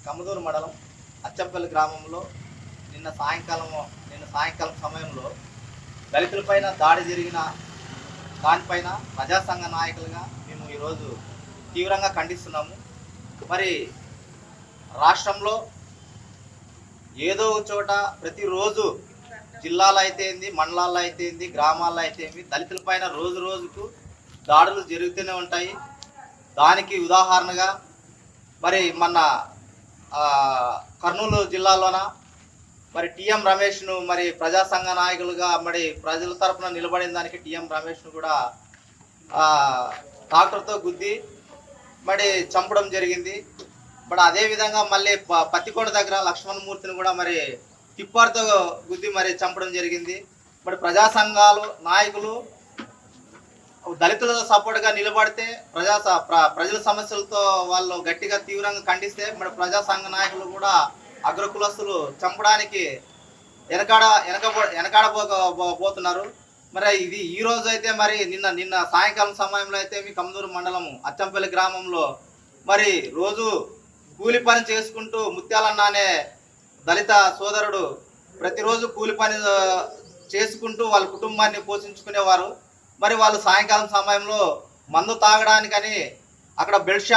కమదూరు మండలం అచ్చంపల్లి గ్రామంలో నిన్న సాయంకాలం సమయంలో దళితులపైన దాడి జరిగిన దానిపైన ప్రజా సంఘ నాయకులుగా మేము ఈరోజు తీవ్రంగా ఖండిస్తున్నాము. మరి రాష్ట్రంలో ఏదో ఒక చోట ప్రతిరోజు జిల్లాలో అయితే ఏంది, మండలాల్లో అయితే ఏంది, గ్రామాల్లో అయితే ఏంది, దళితులపైన రోజు రోజుకు దాడులు జరుగుతూనే ఉంటాయి. దానికి ఉదాహరణగా మరి మన కర్నూలు జిల్లాలోన మరి టిఎం రమేష్ను మరి ప్రజా సంఘ నాయకులుగా మరి ప్రజల తరఫున నిలబడిన దానికి టిఎం రమేష్ను కూడా ట్రాక్టర్తో గుద్ది మరి చంపడం జరిగింది. మరి అదేవిధంగా మళ్ళీ పత్తికొండ దగ్గర లక్ష్మణమూర్తిని కూడా మరి టిప్పర్తో గుద్ది మరి చంపడం జరిగింది. మరి ప్రజా సంఘాలు నాయకులు దళితుల సపోర్ట్గా నిలబడితే ప్రజల సమస్యలతో వాళ్ళు గట్టిగా తీవ్రంగా ఖండిస్తే మరి ప్రజా సంఘ నాయకులు కూడా అగ్రకులస్తులు చంపడానికి వెనకాడబోతున్నారు. మరి ఇది ఈ రోజు అయితే మరి నిన్న సాయంకాలం సమయంలో అయితే మీ కమదూరు మండలం అచ్చంపల్లి గ్రామంలో మరి రోజు కూలి పని చేసుకుంటూ ముత్యాలన్న అనే దళిత సోదరుడు ప్రతిరోజు కూలి పని చేసుకుంటూ వాళ్ళ కుటుంబాన్ని పోషించుకునేవారు. మరి వాళ్ళు సాయంకాలం సమయంలో మందు తాగడానికని అక్కడ బెల్ట్ షాప్